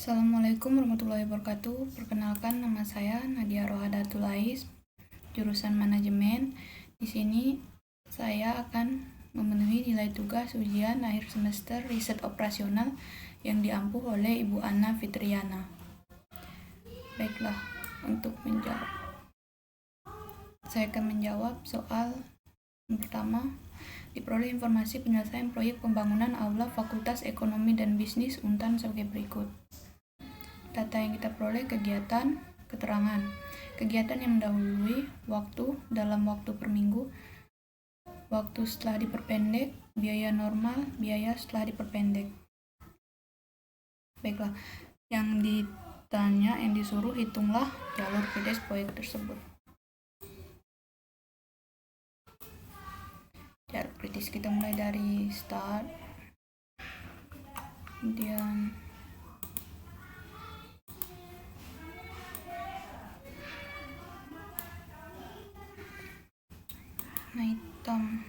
Assalamualaikum warahmatullahi wabarakatuh. Perkenalkan, nama saya Nadia Rohadatul Ais, jurusan manajemen. Di sini saya akan memenuhi nilai tugas ujian akhir semester riset operasional yang diampu oleh Ibu Ana Fitriana. Baiklah, untuk menjawab, saya akan menjawab soal yang pertama. Diperoleh informasi penyelesaian proyek pembangunan aula Fakultas Ekonomi dan Bisnis Untan sebagai berikut. Data yang kita peroleh: kegiatan, keterangan. Kegiatan yang mendahului waktu dalam waktu per minggu, waktu setelah diperpendek, biaya normal, biaya setelah diperpendek. Baiklah, yang disuruh hitunglah jalur PDS proyek tersebut. Jalur kritis kita mulai dari start, kemudian hitam.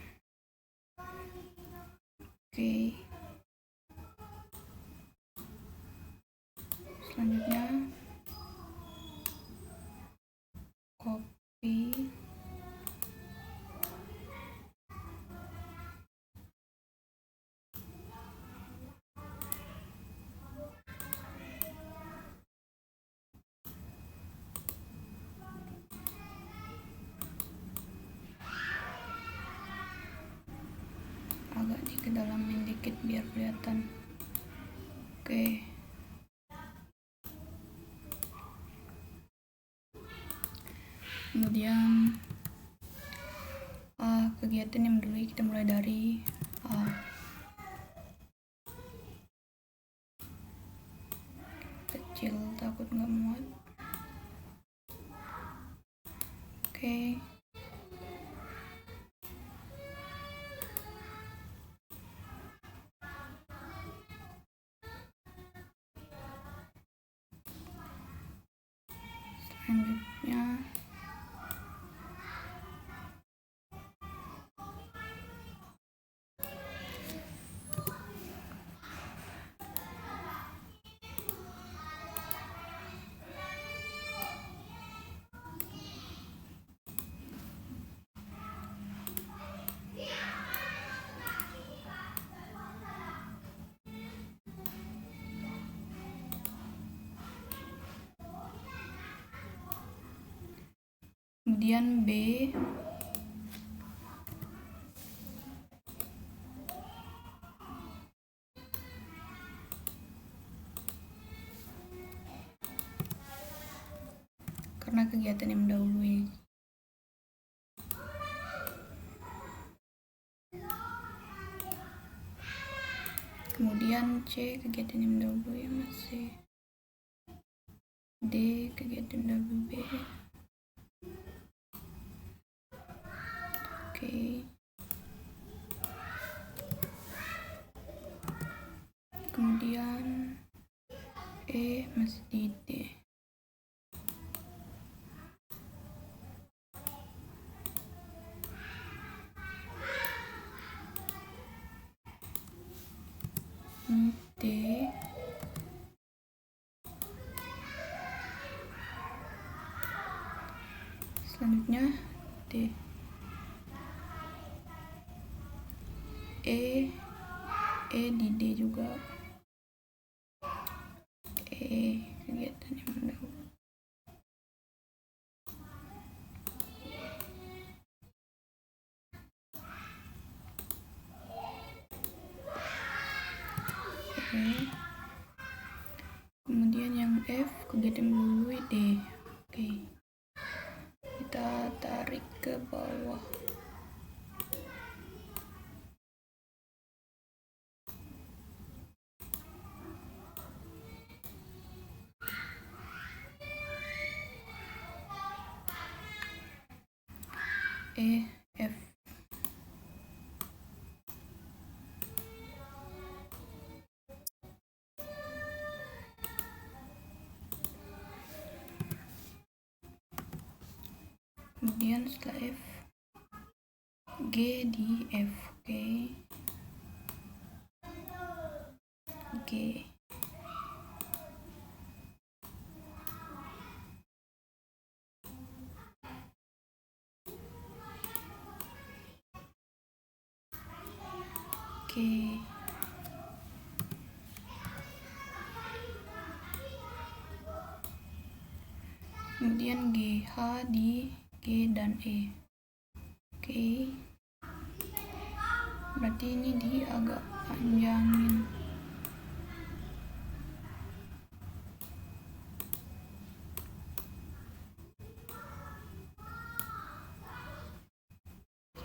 Oke. Selanjutnya copy. Agak dikedalamin dikit biar kelihatan. Oke. Kemudian kegiatan yang dulu kita mulai dari kecil, takut nggak muat. Oke. Selanjutnya B, karena kegiatan yang mendahului. Kemudian C, kegiatan yang mendahului masih. D, kegiatan WB. Oke. Kemudian E masih di D. D. Selanjutnya D. E di D juga. E, kegiatan yang mendahului. Kemudian yang F, kegiatan mendahului D. Oke. Kita tarik ke bawah. E, F. Kemudian setelah F, G di F. Oke. G. Oke. Kemudian GH di G dan E. Oke. Berarti ini di agak panjangin. H,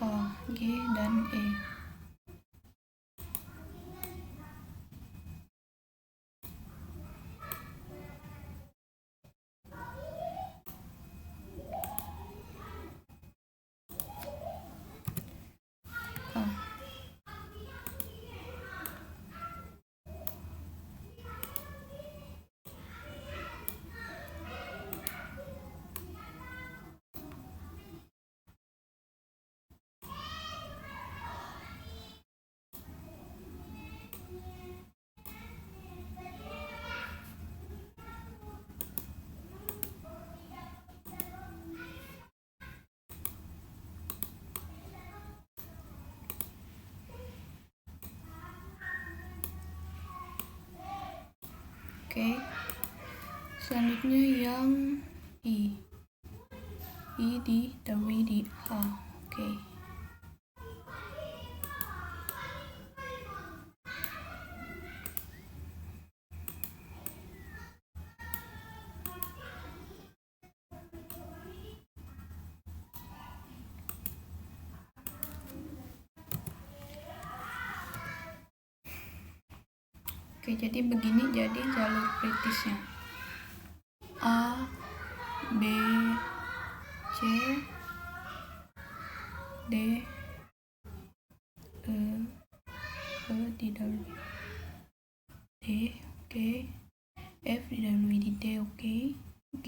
G dan E. Oke. Selanjutnya yang I didahului di H. Oke. Oke, jadi begini jadi jalur kritisnya. A, B, C, D, E didahului D, oke. F didahului di D, oke. G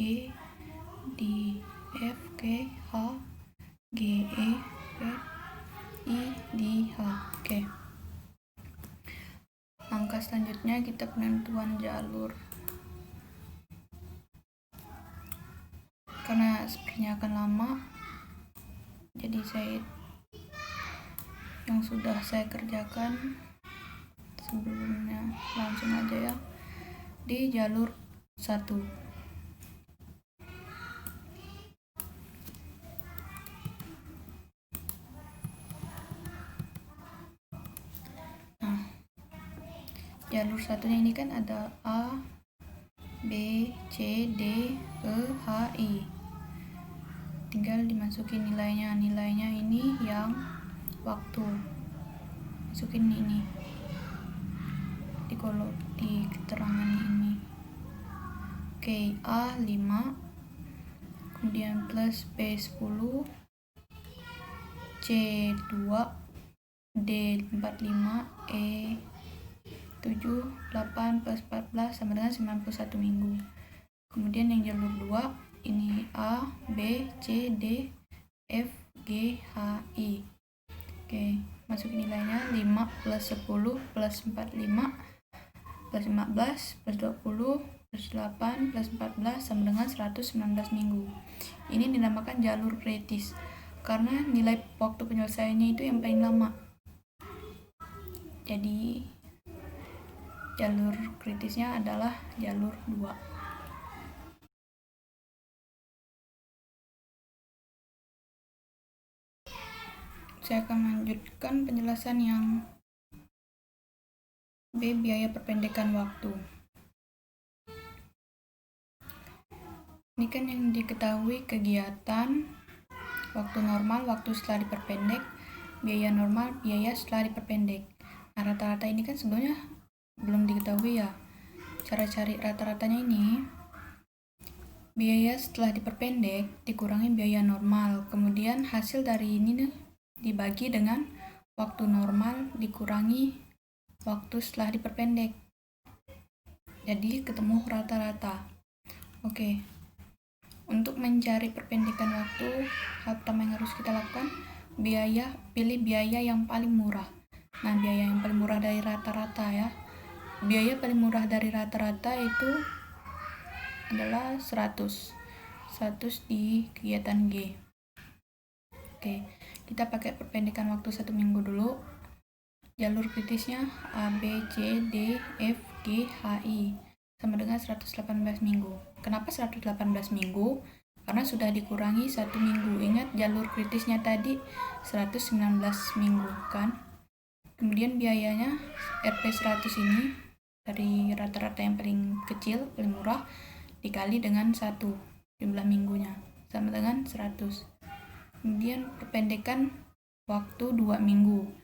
di F, oke. H, G, E, oke. I di H, oke. Langkah selanjutnya kita penentuan jalur. Karena sepertinya akan lama, jadi yang sudah saya kerjakan sebelumnya langsung aja ya di jalur 1. Nah, jalur satunya ini kan ada A, B, C, D, E, H, I. Tinggal dimasukin nilainya ini yang waktu, masukin ini di kolom di keterangan ini. Oke, A 5, kemudian plus B 10, C 2, D 45, E 7, 8 plus 14 sama dengan 91 minggu. Kemudian yang jalur 2 ini A, B, C, D, F, G, H, I. Oke, masukin nilainya 5 plus 10 plus 45 plus 15 plus 20 plus 8 plus 14 sama dengan 119 minggu. Ini dinamakan jalur kritis karena nilai waktu penyelesaiannya itu yang paling lama. Jadi jalur kritisnya adalah jalur 2. Saya akan melanjutkan penjelasan yang B, biaya perpendekan waktu. Ini kan yang diketahui kegiatan, waktu normal, waktu setelah diperpendek, biaya normal, biaya setelah diperpendek. Nah, rata-rata ini kan sebenarnya belum diketahui ya. Cara cari rata-ratanya ini, biaya setelah diperpendek dikurangi biaya normal. Kemudian hasil dari ini dibagi dengan waktu normal dikurangi waktu setelah diperpendek. Jadi ketemu rata-rata. Oke. Untuk mencari perpendekan waktu, hal pertama yang harus kita lakukan, pilih biaya yang paling murah. Nah, biaya yang paling murah dari rata-rata ya. Biaya paling murah dari rata-rata itu adalah 100 di kegiatan G. Oke, kita pakai perpendekan waktu 1 minggu dulu. jalur kritisnya A, B, C, D, F, G, H, I sama dengan 118 minggu. Kenapa 118 minggu? Karena sudah dikurangi 1 minggu. Ingat jalur kritisnya tadi 119 minggu kan? Kemudian biayanya Rp100 ini dari rata-rata yang paling kecil, paling murah, dikali dengan 1 jumlah minggunya sama dengan 100. Kemudian perpendekan waktu 2 minggu.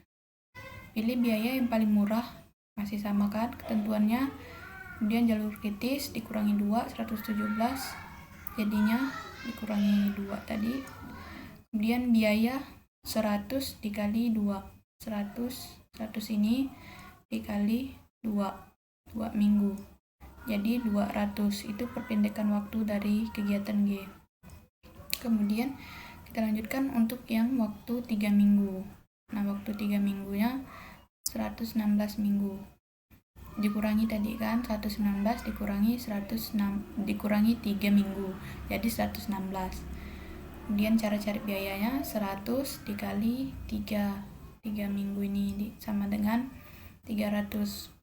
Pilih biaya yang paling murah, masih sama kan ketentuannya. Kemudian jalur kritis dikurangi 2, 117, jadinya dikurangi 2 tadi. Kemudian biaya 100 dikali 2, 100 ini dikali 2 minggu, jadi 200. Itu perpendekan waktu dari kegiatan G. Kemudian kita lanjutkan untuk yang waktu 3 minggu. Nah, waktu 3 minggunya 116 minggu. Dikurangi tadi kan 119 dikurangi 3 minggu, jadi 116. Kemudian cara cari biayanya 100 dikali 3 minggu ini sama dengan 300.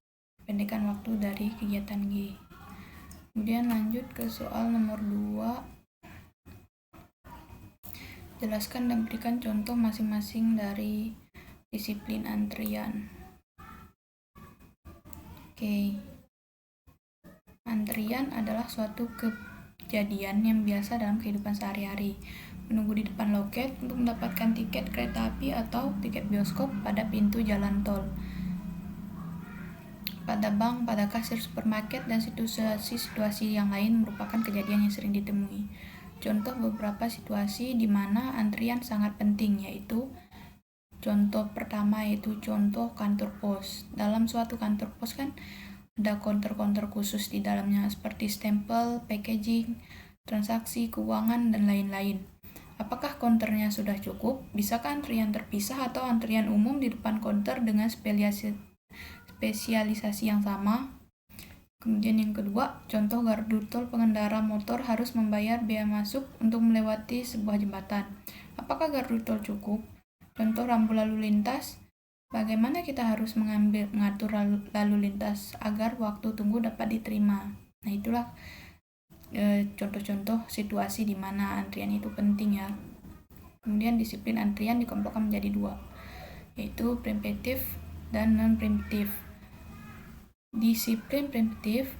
Pendekan waktu dari kegiatan G. Kemudian lanjut ke soal nomor 2. Jelaskan dan berikan contoh masing-masing dari disiplin antrian. Oke. Antrian adalah suatu kejadian yang biasa dalam kehidupan sehari-hari. Menunggu di depan loket untuk mendapatkan tiket kereta api atau tiket bioskop pada pintu jalan tol, pada bank, pada kasir supermarket, dan situasi-situasi yang lain merupakan kejadian yang sering ditemui. Contoh beberapa situasi di mana antrian sangat penting, yaitu contoh pertama yaitu contoh kantor pos. Dalam suatu kantor pos kan ada konter-konter khusus di dalamnya seperti stempel, packaging, transaksi, keuangan, dan lain-lain. Apakah konternya sudah cukup? Bisakah antrian terpisah atau antrian umum di depan konter dengan spesialisasi yang sama? Kemudian yang kedua, contoh gardu tol, pengendara motor harus membayar biaya masuk untuk melewati sebuah jembatan. Apakah gardu tol cukup? Contoh rambu lalu lintas, bagaimana kita harus mengatur lalu lintas agar waktu tunggu dapat diterima. Nah, itulah contoh-contoh situasi di mana antrian itu penting ya. Kemudian disiplin antrian dikelompokkan menjadi 2, yaitu preemptif dan non-preemptif. Disiplin preemptif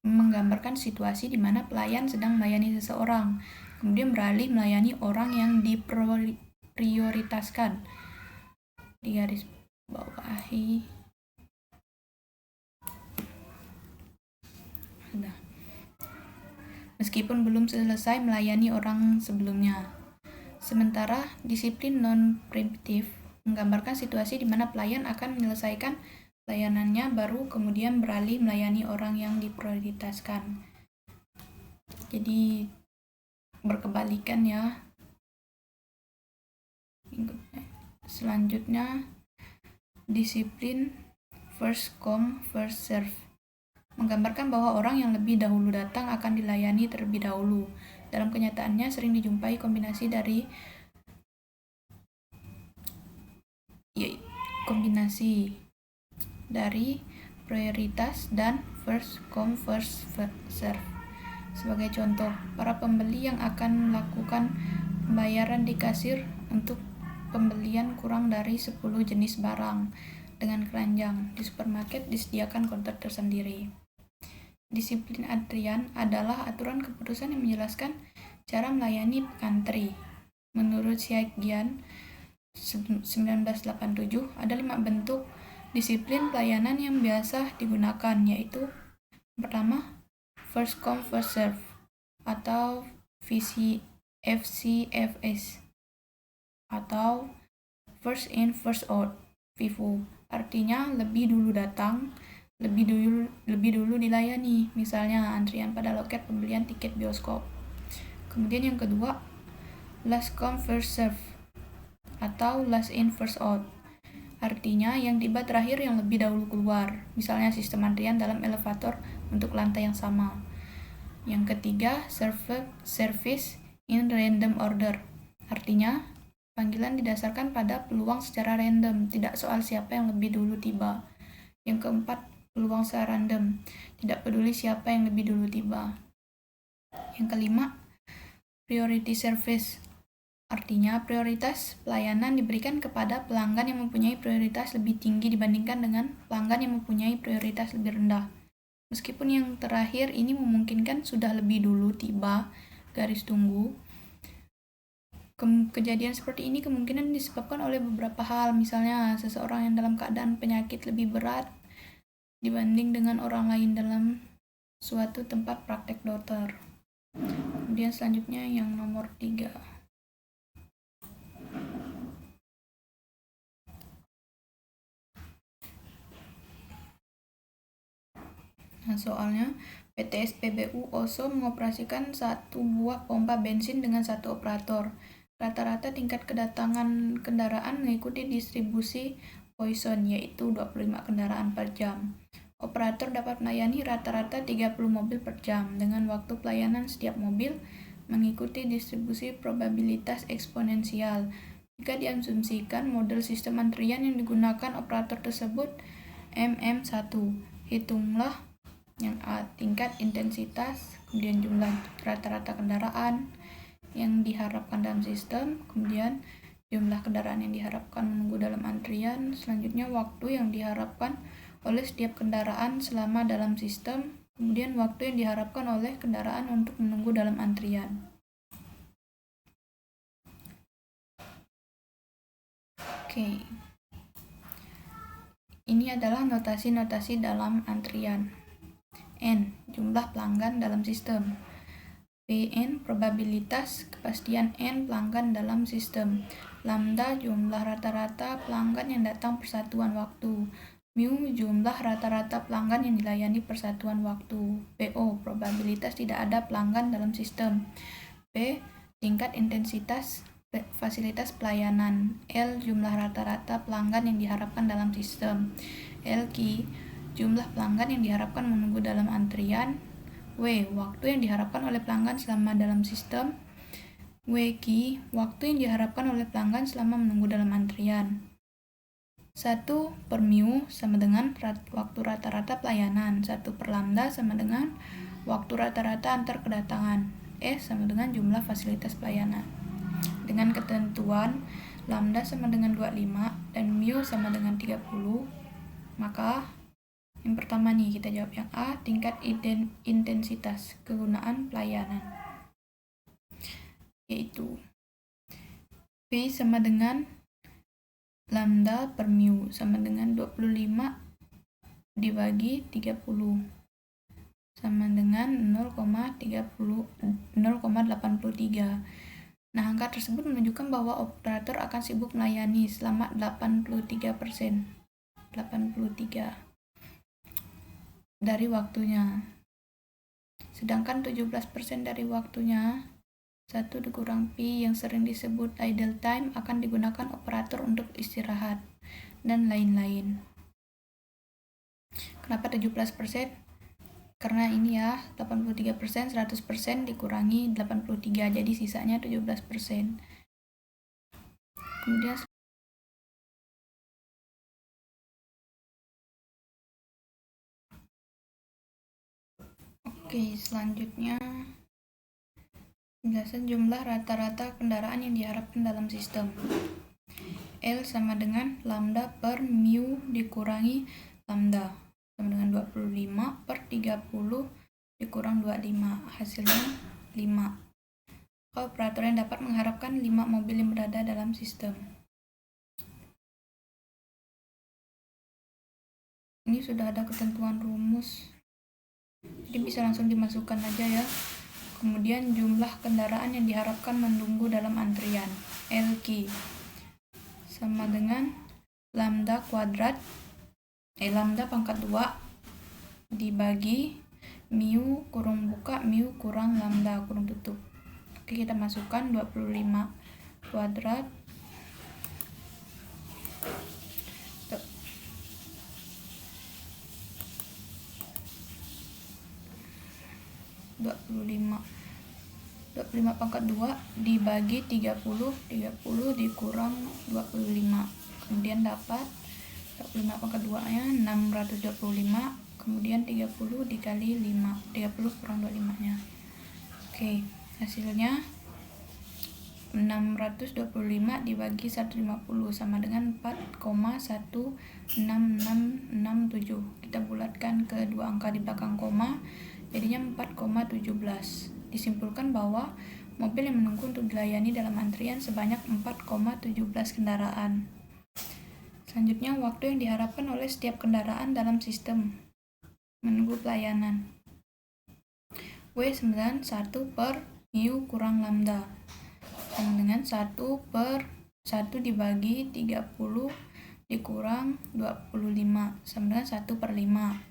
menggambarkan situasi di mana pelayan sedang melayani seseorang, kemudian beralih melayani orang yang diprioritaskan. Di garis bawahi. Meskipun belum selesai melayani orang sebelumnya. Sementara disiplin non-preemptif menggambarkan situasi di mana pelayan akan menyelesaikan layanannya baru kemudian beralih melayani orang yang diprioritaskan. Jadi berkebalikan ya. Selanjutnya disiplin first come first serve menggambarkan bahwa orang yang lebih dahulu datang akan dilayani terlebih dahulu. Dalam kenyataannya sering dijumpai kombinasi dari prioritas dan first come first serve. Sebagai contoh, para pembeli yang akan melakukan pembayaran di kasir untuk pembelian kurang dari 10 jenis barang dengan keranjang. Di supermarket disediakan konter tersendiri. Disiplin antrian adalah aturan keputusan yang menjelaskan cara melayani pengantri. Menurut Syaikjian 1987, ada 5 bentuk disiplin pelayanan yang biasa digunakan, yaitu pertama, first come first serve atau FCFS atau first in first out FIFO. Artinya lebih dulu datang, lebih dulu dilayani. Misalnya antrian pada loket pembelian tiket bioskop. Kemudian yang kedua, last come first serve atau last in first out. Artinya yang tiba terakhir yang lebih dahulu keluar. Misalnya sistem antrian dalam elevator untuk lantai yang sama. Yang ketiga, service in random order. Artinya Panggilan didasarkan pada peluang secara random, tidak soal siapa yang lebih dulu tiba. Yang keempat, peluang secara random, tidak peduli siapa yang lebih dulu tiba. Yang kelima, priority service. Artinya, prioritas pelayanan diberikan kepada pelanggan yang mempunyai prioritas lebih tinggi dibandingkan dengan pelanggan yang mempunyai prioritas lebih rendah. Meskipun yang terakhir ini memungkinkan sudah lebih dulu tiba, garis tunggu. Kejadian seperti ini kemungkinan disebabkan oleh beberapa hal, misalnya seseorang yang dalam keadaan penyakit lebih berat dibanding dengan orang lain dalam suatu tempat praktek dokter. Kemudian selanjutnya yang nomor 3. Nah, soalnya PT SPBU OSO mengoperasikan satu buah pompa bensin dengan satu operator. Rata-rata tingkat kedatangan kendaraan mengikuti distribusi Poisson, yaitu 25 kendaraan per jam. Operator dapat melayani rata-rata 30 mobil per jam, dengan waktu pelayanan setiap mobil mengikuti distribusi probabilitas eksponensial. Jika diasumsikan model sistem antrian yang digunakan operator tersebut MM1, hitunglah yang A, tingkat intensitas, kemudian jumlah rata-rata kendaraan yang diharapkan dalam sistem, kemudian jumlah kendaraan yang diharapkan menunggu dalam antrian, selanjutnya waktu yang diharapkan oleh setiap kendaraan selama dalam sistem, kemudian waktu yang diharapkan oleh kendaraan untuk menunggu dalam antrian. Oke. Ini adalah notasi-notasi dalam antrian. N, jumlah pelanggan dalam sistem. Pn, probabilitas kepastian N pelanggan dalam sistem. Lambda, jumlah rata-rata pelanggan yang datang per satuan waktu. Mu, jumlah rata-rata pelanggan yang dilayani per satuan waktu. PO, probabilitas tidak ada pelanggan dalam sistem. P, tingkat intensitas fasilitas pelayanan. L, jumlah rata-rata pelanggan yang diharapkan dalam sistem. LQ, jumlah pelanggan yang diharapkan menunggu dalam antrian. W, waktu yang diharapkan oleh pelanggan selama dalam sistem. WQ, waktu yang diharapkan oleh pelanggan selama menunggu dalam antrian. 1 per mu sama dengan waktu rata-rata pelayanan. 1 per lambda sama dengan waktu rata-rata antar kedatangan. S sama dengan jumlah fasilitas pelayanan. Dengan ketentuan lambda sama dengan 25 dan mu sama dengan 30, maka yang pertama nih kita jawab yang A, tingkat intensitas kegunaan pelayanan, yaitu P sama dengan lambda per mu sama dengan 25 dibagi 30 sama dengan 0,83. Nah, angka tersebut menunjukkan bahwa operator akan sibuk melayani selama 83% dari waktunya. Sedangkan 17% dari waktunya 1 dikurang Pi yang sering disebut idle time akan digunakan operator untuk istirahat dan lain-lain. Kenapa 17%? Karena ini ya 83%, 100% dikurangi 83, jadi sisanya 17%. Kemudian selanjutnya penjelasan jumlah rata-rata kendaraan yang diharapkan dalam sistem. L sama dengan lambda per mu dikurangi lambda sama dengan 25 per 30 dikurang 25, hasilnya 5. Operator yang dapat mengharapkan 5 mobil yang berada dalam sistem. Ini sudah ada ketentuan rumus, jadi bisa langsung dimasukkan aja ya. Kemudian jumlah kendaraan yang diharapkan menunggu dalam antrian, LQ, sama dengan lambda kuadrat lambda pangkat 2 dibagi mu kurung buka mu kurang lambda kurung tutup. Oke, kita masukkan 25 kuadrat 25 25/2 dibagi 30 dikurang 25, kemudian dapat 25/2 nya 625, kemudian 30 dikali 5, 30 kurang 25 nya. Oke, hasilnya 625 dibagi 150 sama dengan 4,16667. Kita bulatkan ke dua angka di belakang koma, jadinya 4,17. Disimpulkan bahwa mobil yang menunggu untuk dilayani dalam antrian sebanyak 4,17 kendaraan. Selanjutnya, waktu yang diharapkan oleh setiap kendaraan dalam sistem menunggu pelayanan. W91 per mu kurang lambda sama dengan 1 dibagi 30 dikurang 25 sama dengan 1/5.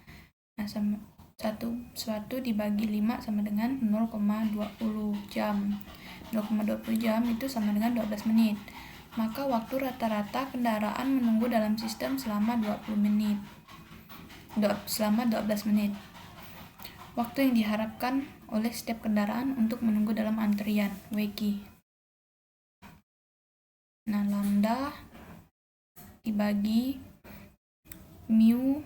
Nah, 1 dibagi 5 sama dengan 0,20 jam. 0,20 jam itu sama dengan 12 menit. Maka waktu rata-rata kendaraan menunggu dalam sistem selama 12 menit. Waktu yang diharapkan oleh setiap kendaraan untuk menunggu dalam antrian, WQ. Nah, lambda dibagi mu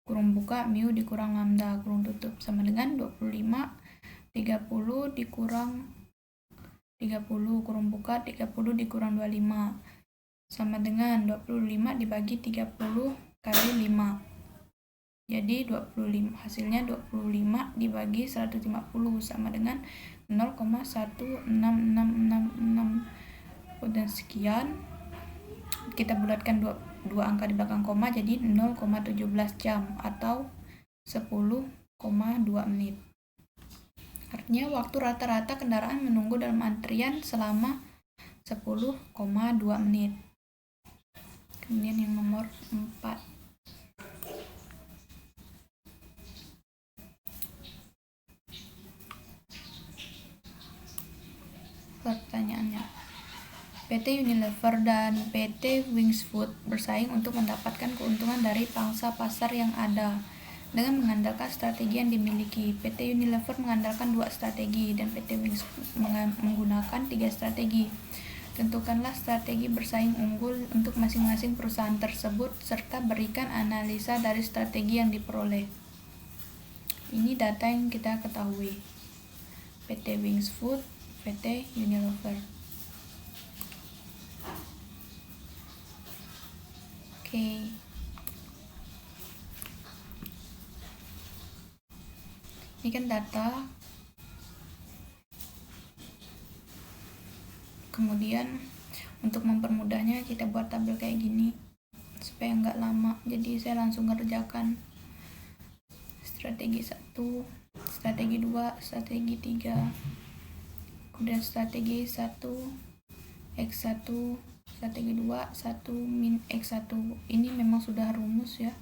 kurung buka mu dikurang lambda kurung tutup sama dengan 25 30 dikurang 30 kurung buka 30 dikurang 25 sama dengan 25 dibagi 30 kali 5. Jadi 25, hasilnya 25 dibagi 150 sama dengan 0,16666 dan sekian. Kita bulatkan dua angka di belakang koma jadi 0,17 jam atau 10,2 menit. Artinya waktu rata-rata kendaraan menunggu dalam antrian selama 10,2 menit. Kemudian yang nomor 4. Pertanyaannya, PT Unilever dan PT Wings Food bersaing untuk mendapatkan keuntungan dari pangsa pasar yang ada dengan mengandalkan strategi yang dimiliki. PT Unilever mengandalkan 2 strategi dan PT Wings Food menggunakan 3 strategi. Tentukanlah strategi bersaing unggul untuk masing-masing perusahaan tersebut serta berikan analisa dari strategi yang diperoleh. Ini data yang kita ketahui. PT Wings Food, PT Unilever. Oke. Ini kan data. Kemudian untuk mempermudahnya kita buat tabel kayak gini supaya nggak lama. Jadi saya langsung ngerjakan strategi 1, strategi 2, strategi 3. Kemudian strategi 1 X1, strategi 2 1 min X1. Ini memang sudah rumus ya.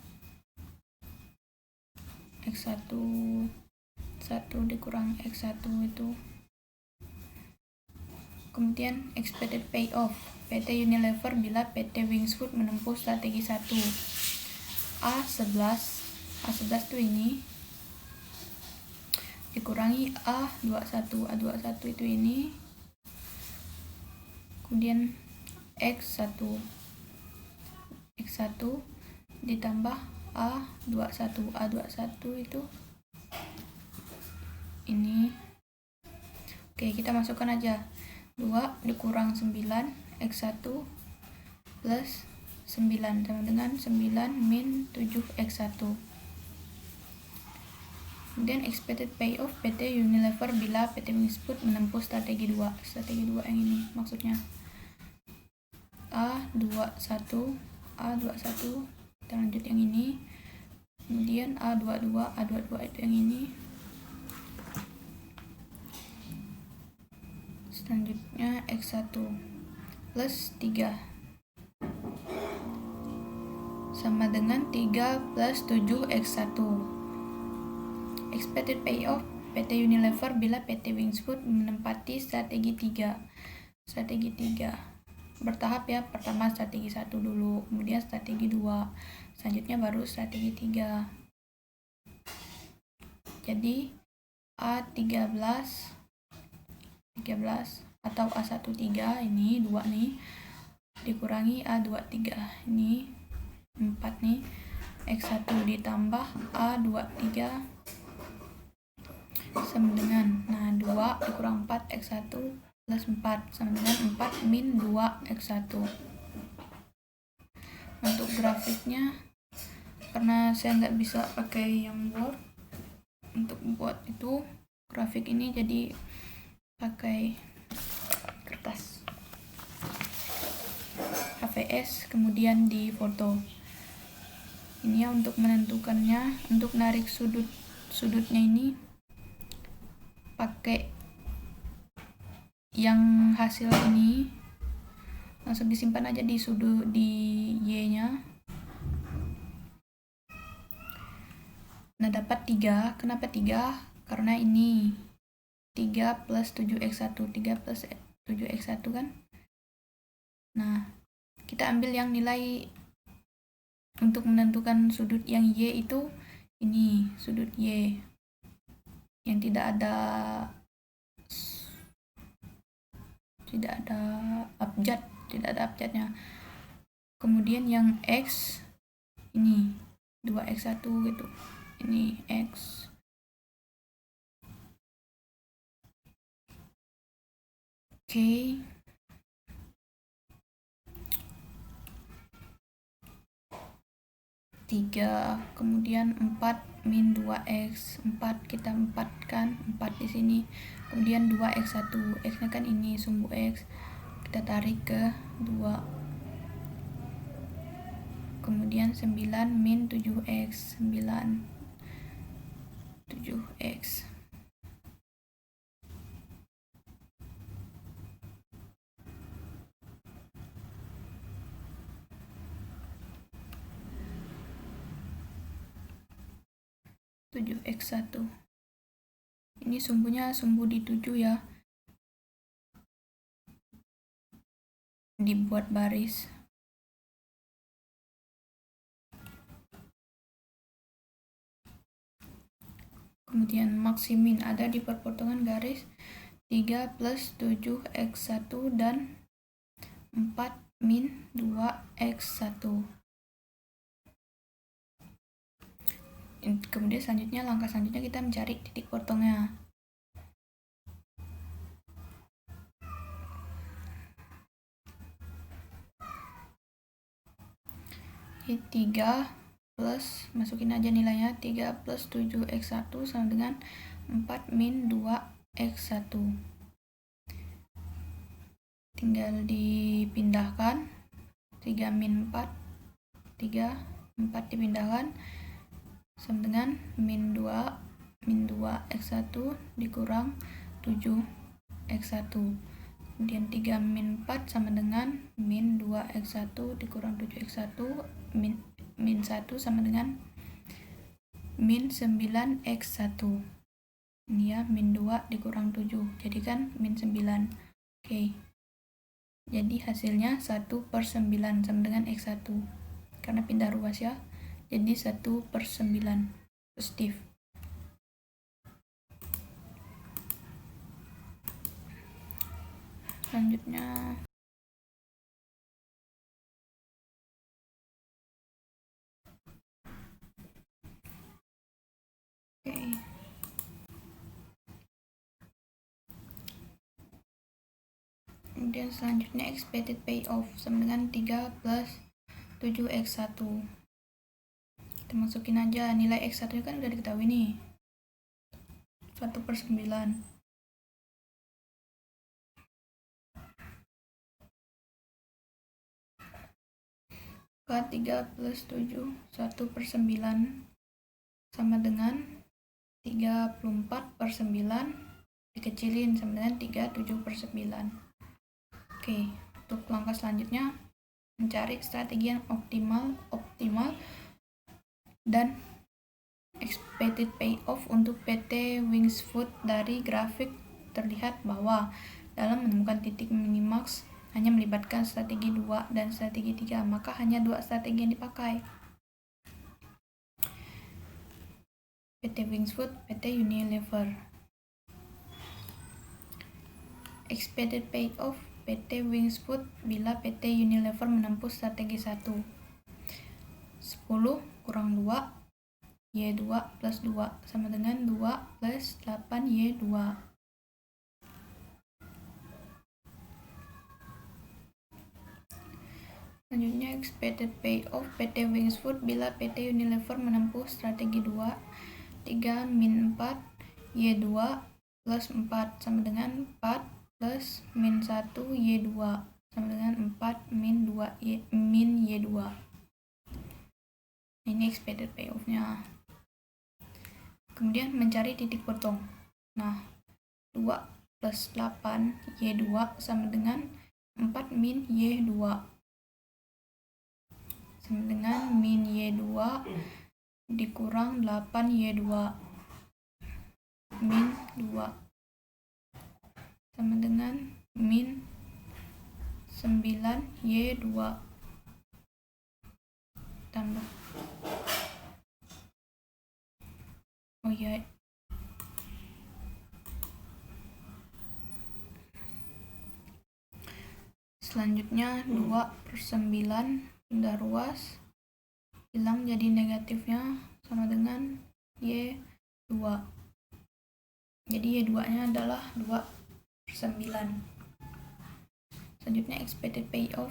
X1 1 dikurang X1 itu. Kemudian expected payoff PT Unilever bila PT Wings Food menempuh strategi 1. A11 itu ini dikurangi A21 itu ini, kemudian X1 ditambah A21 itu ini. Oke, kita masukkan aja 2 dikurang 9 X1 plus 9 sama dengan 9 min 7 X1. Kemudian expected payoff PT Unilever bila PT Wings Food menempuh strategi 2 yang ini maksudnya A21 kita lanjut yang ini, kemudian A22 itu yang ini, selanjutnya X1 plus 3 sama dengan 3 plus 7 X1. Expected payoff PT Unilever bila PT Wings Food menempati strategi 3 bertahap ya. Pertama strategi 1 dulu, kemudian strategi 2, selanjutnya baru strategi 3. Jadi A13 13 atau A13 ini 2 nih dikurangi A23 ini 4 nih, X1 ditambah A23 sama dengan 2 dikurang 4 X1 plus 4 sama dengan 4 min 2 X1. Untuk grafiknya, karena saya nggak bisa pakai yang Word untuk buat itu grafik ini, jadi pakai kertas HVS kemudian di foto. Ini ya untuk menentukannya. Untuk narik sudutnya ini pakai yang hasil ini, langsung disimpan aja di sudut di Y nya. Nah, dapat 3. Kenapa 3? Karena ini 3 plus 7x1, 3 plus 7x1 kan. Nah, kita ambil yang nilai untuk menentukan sudut yang Y itu ini, sudut Y yang tidak ada abjad, tidak ada abjadnya. Kemudian yang X ini 2x1 gitu. Ini X. Oke. Tiga, kemudian 4 min 2x, 4 kita 4 kan, 4 di sini. Kemudian 2x1, x-nya kan ini sumbu x. Kita tarik ke 2. Kemudian 9 min 7x, 9 7x. X1. Ini sumbunya sumbu di 7 ya. Dibuat baris. Kemudian maksimin ada di perpotongan garis 3 plus 7x1 dan 4 min 2x1. Kemudian selanjutnya, langkah selanjutnya kita mencari titik potongnya. Ini 3 plus, masukin aja nilainya, 3 plus 7x1 sama dengan 4 min 2x1. Tinggal dipindahkan, 3 min 4, 3, 4 dipindahkan, sama dengan min 2x1 dikurang 7x1. Kemudian 3 min 4 sama dengan min 2x1 dikurang 7x1, min 1 sama dengan min 9x1. Ini ya, min 2 dikurang 7, jadi kan min 9. Oke, jadi hasilnya 1/9 sama dengan x1, karena pindah ruas ya, jadi 1/9 positif. Selanjutnya kemudian selanjutnya expected payoff sama dengan 3 plus 7x1. Kita masukin aja nilai x1 kan udah diketahui nih, 1/9. Ke 3 plus 7, 1/9 sama dengan 34/9 dikecilin sama dengan 37/9. Oke, untuk langkah selanjutnya mencari strategi yang optimal dan expected payoff untuk PT Wingsfoot. Dari grafik terlihat bahwa dalam menemukan titik minimax hanya melibatkan strategi 2 dan strategi 3, maka hanya 2 strategi yang dipakai. PT Wingsfoot, PT Unilever. expected payoff PT Wings Food bila PT Unilever menempuh strategi 1. 10 kurang 2 Y2 plus 2 sama dengan 2 plus 8 Y2. Selanjutnya expected payoff PT Wings Food bila PT Unilever menempuh strategi 2. 3 min 4 Y2 plus 4 sama dengan 4 plus min 1 Y2 sama dengan 4 min 2 min Y2. Ini expected payoff-nya. Kemudian mencari titik potong. Nah, 2 plus 8 Y2 sama dengan 4 min Y2 sama dengan min Y2 dikurang 8 Y2 min 2 sama dengan min 9 Y2 tambah selanjutnya 2/9 pindah ruas, hilang jadi negatifnya sama dengan Y2. Jadi Y2 nya adalah 2/9. Selanjutnya expected payoff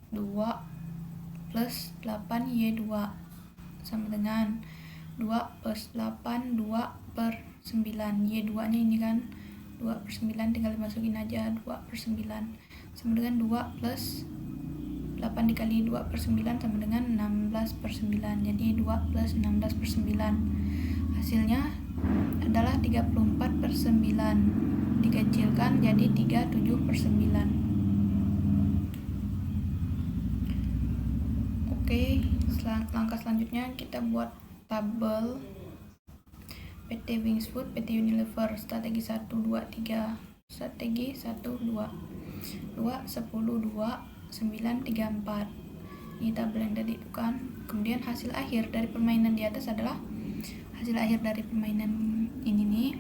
2 plus 8 Y2 sama dengan 2 plus 8 2/9. Y2 nya ini kan 2/9, tinggal dimasukin aja 2/9 sama dengan 2 plus 8 dikali 2/9 sama dengan 16/9. Jadi 2 plus 16/9. Hasilnya adalah 34/9. Dikecilkan jadi 37/9. Oke, langkah selanjutnya kita buat tabel PT Wings Food, PT Unilever, strategi 1, 2, 3. Strategi 1, 2. 2, 10, 2, 9, 3, 4. Ini tabel yang tadi itu kan. Kemudian hasil akhir dari permainan di atas adalah hasil akhir dari permainan ini nih.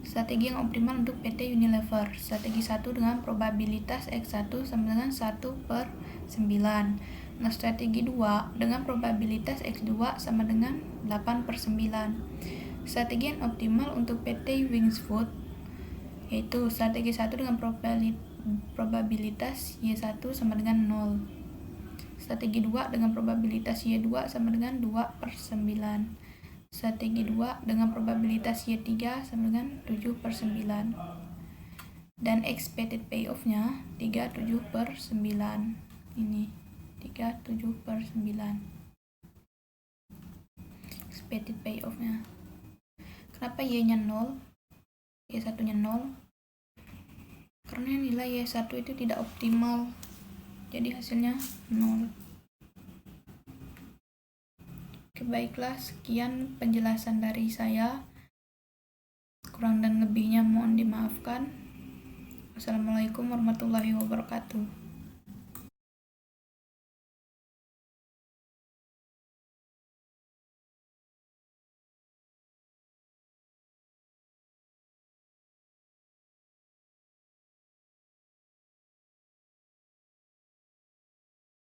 Strategi yang optimal untuk PT Unilever. Strategi 1 dengan probabilitas X1 sama dengan 1/9. Nah, strategi 2 dengan probabilitas X2 sama dengan 8/9. Strategi yang optimal untuk PT Wings Food yaitu strategi 1 dengan probabilitas Y1 sama dengan 0. Strategi 2 dengan probabilitas Y2 sama dengan 2/9. Strategi 2 dengan probabilitas Y3 sama dengan 7/9. Dan expected payoff-nya 37/9. Ini 37/9 expected payoff-nya. Kenapa Y-nya 0? Y1-nya 0? Karena nilai Y1 itu tidak optimal. Jadi hasilnya 0. Oke, baiklah, sekian penjelasan dari saya. Kurang dan lebihnya mohon dimaafkan. Wassalamualaikum warahmatullahi wabarakatuh.